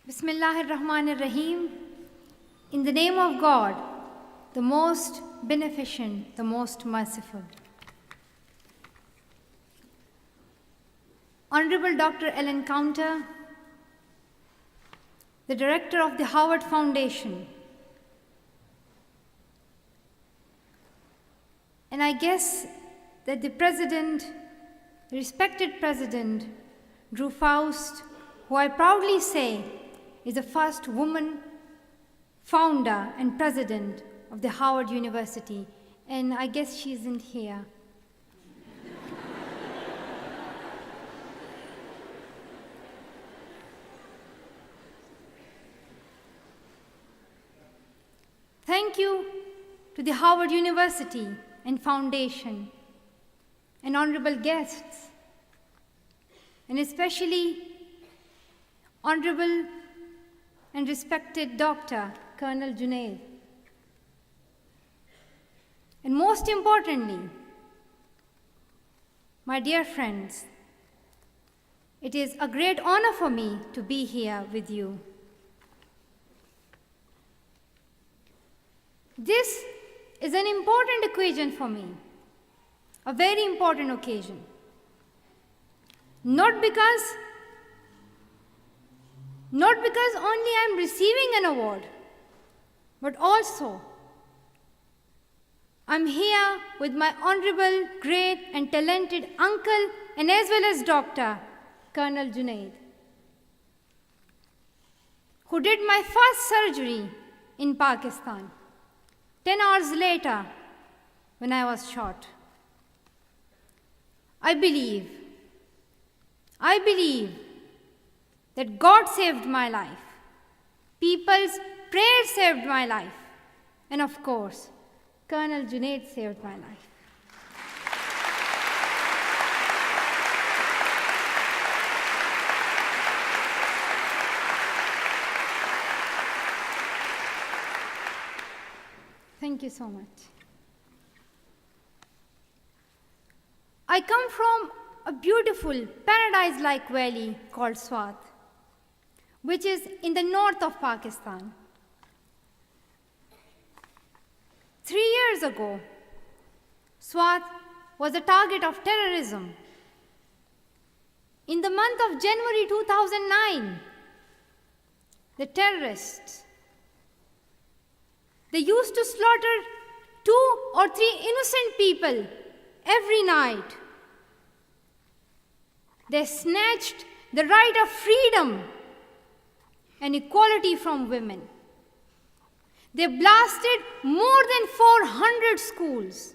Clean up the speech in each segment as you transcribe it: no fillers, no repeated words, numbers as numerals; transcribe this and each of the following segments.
Bismillahir-Rahmanir-Rahim. In the name of God, the most beneficent, the most merciful. Honorable Dr. Ellen Counter, the Director of the Howard Foundation, and I guess that the respected President, Drew Faust, who I proudly say is the first woman founder and president of the Howard University, and I guess she isn't here. Thank you to the Howard University and Foundation, and honorable guests, and especially honorable and respected Dr. Colonel Junaid. And most importantly, my dear friends, it is a great honor for me to be here with you. This is an important occasion for me, a very important occasion. Not because only I am receiving an award, but also I'm here with my honorable, great and talented uncle and as well as Dr. Colonel Junaid, who did my first surgery in Pakistan 10 hours later when I was shot. I believe that God saved my life, people's prayers saved my life, and of course, Colonel Junaid saved my life. Thank you so much. I come from a beautiful paradise-like valley called Swat, which is in the north of Pakistan. 3 years ago, Swat was a target of terrorism. In the month of January 2009, the terrorists, they used to slaughter 2 or 3 innocent people every night. They snatched the right of freedom and equality from women. They blasted more than 400 schools.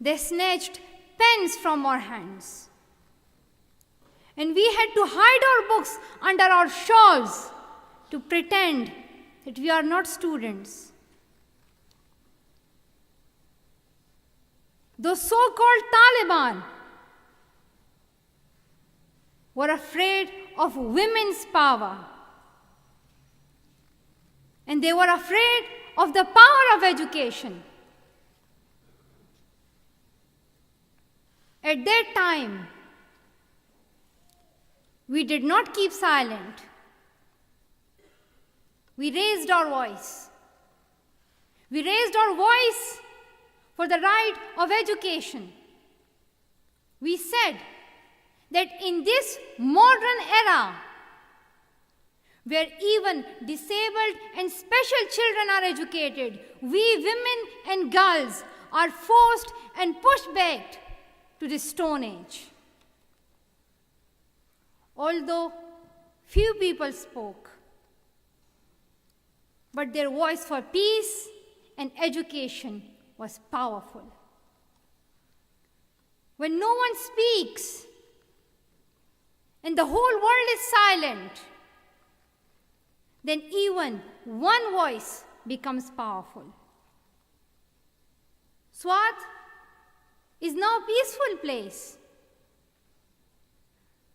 They snatched pens from our hands. And we had to hide our books under our shawls to pretend that we are not students. Those so-called Taliban were afraid of women's power. And they were afraid of the power of education. At that time, we did not keep silent. We raised our voice. We raised our voice for the right of education. We said that in this modern era, where even disabled and special children are educated, we women and girls are forced and pushed back to the Stone Age. Although few people spoke, but their voice for peace and education was powerful. When no one speaks and the whole world is silent, then even one voice becomes powerful. Swat is now a peaceful place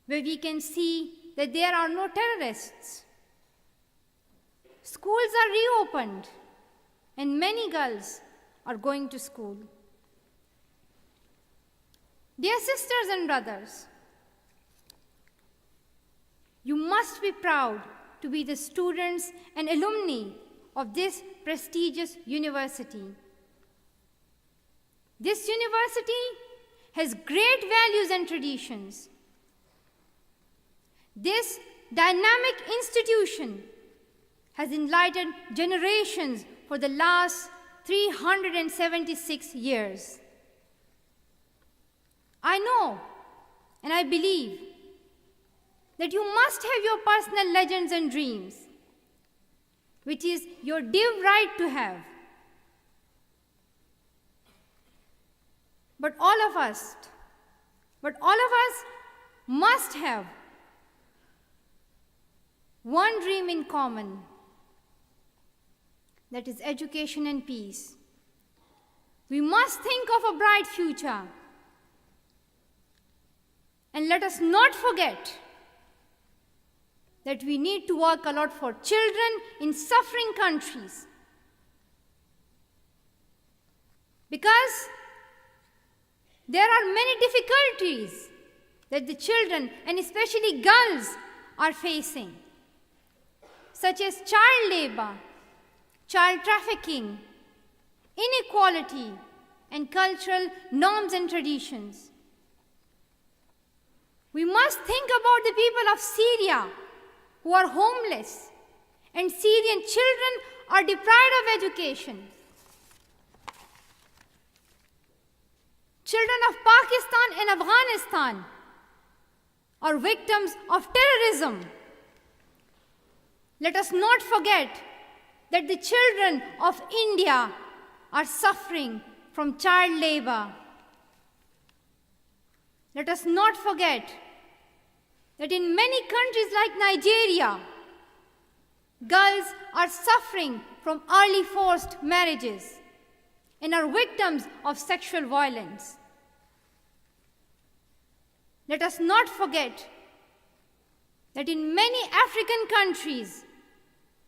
where we can see that there are no terrorists. Schools are reopened and many girls are going to school. Dear sisters and brothers, You must be proud to be the students and alumni of this prestigious university. This university has great values and traditions. This dynamic institution has enlightened generations for the last 376 years. I know and I believe that you must have your personal legends and dreams, which is your due right to have. But all of us must have one dream in common, that is education and peace. We must think of a bright future. And let us not forget that we need to work a lot for children in suffering countries. Because there are many difficulties that the children, and especially girls, are facing, such as child labor, child trafficking, inequality, and cultural norms and traditions. We must think about the people of Syria who are homeless, and Syrian children are deprived of education. Children of Pakistan and Afghanistan are victims of terrorism. Let us not forget that the children of India are suffering from child labor. Let us not forget that in many countries like Nigeria, girls are suffering from early forced marriages and are victims of sexual violence. Let us not forget that in many African countries,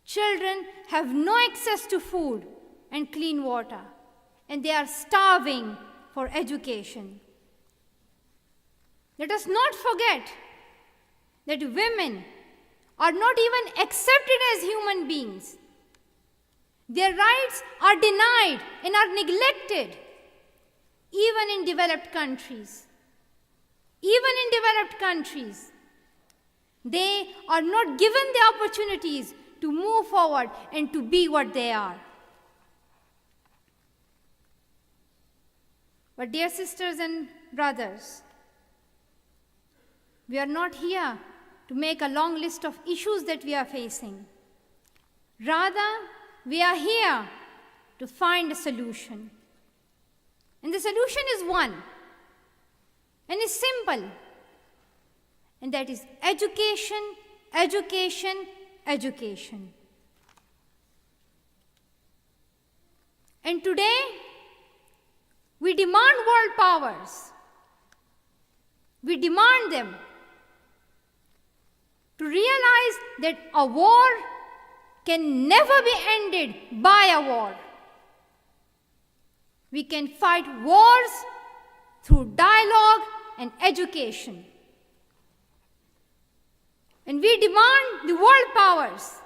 children have no access to food and clean water, and they are starving for education. Let us not forget that women are not even accepted as human beings. Their rights are denied and are neglected, even in developed countries. Even in developed countries, they are not given the opportunities to move forward and to be what they are. But dear sisters and brothers, we are not here to make a long list of issues that we are facing. Rather, we are here to find a solution. And the solution is one, and it's simple, and that is education, education, education. And today, we demand world powers. We demand them to realize that a war can never be ended by a war. We can fight wars through dialogue and education. And we demand the world powers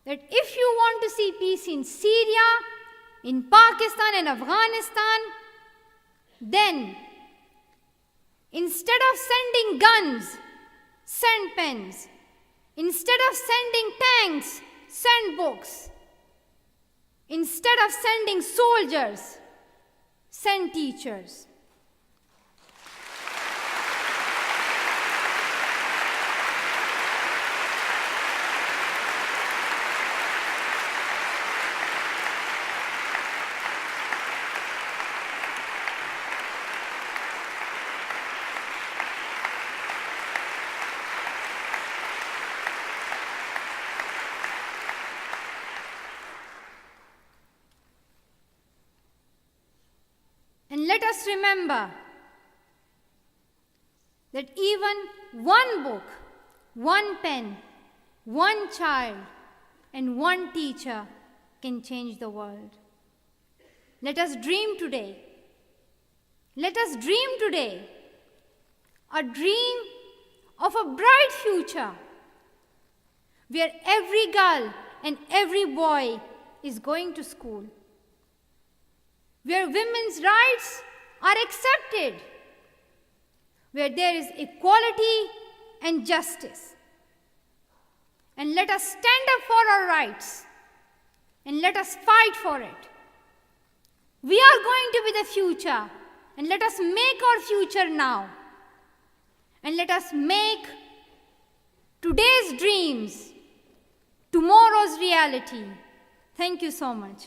that if you want to see peace in Syria, in Pakistan and Afghanistan, then instead of sending guns, send pens. Instead of sending tanks, send books. Instead of sending soldiers, send teachers. And let us remember that even one book, one pen, one child, and one teacher can change the world. Let us dream today. Let us dream today a dream of a bright future where every girl and every boy is going to school, where women's rights are accepted, where there is equality and justice. And let us stand up for our rights and let us fight for it. We are going to be the future, and let us make our future now. And let us make today's dreams tomorrow's reality. Thank you so much.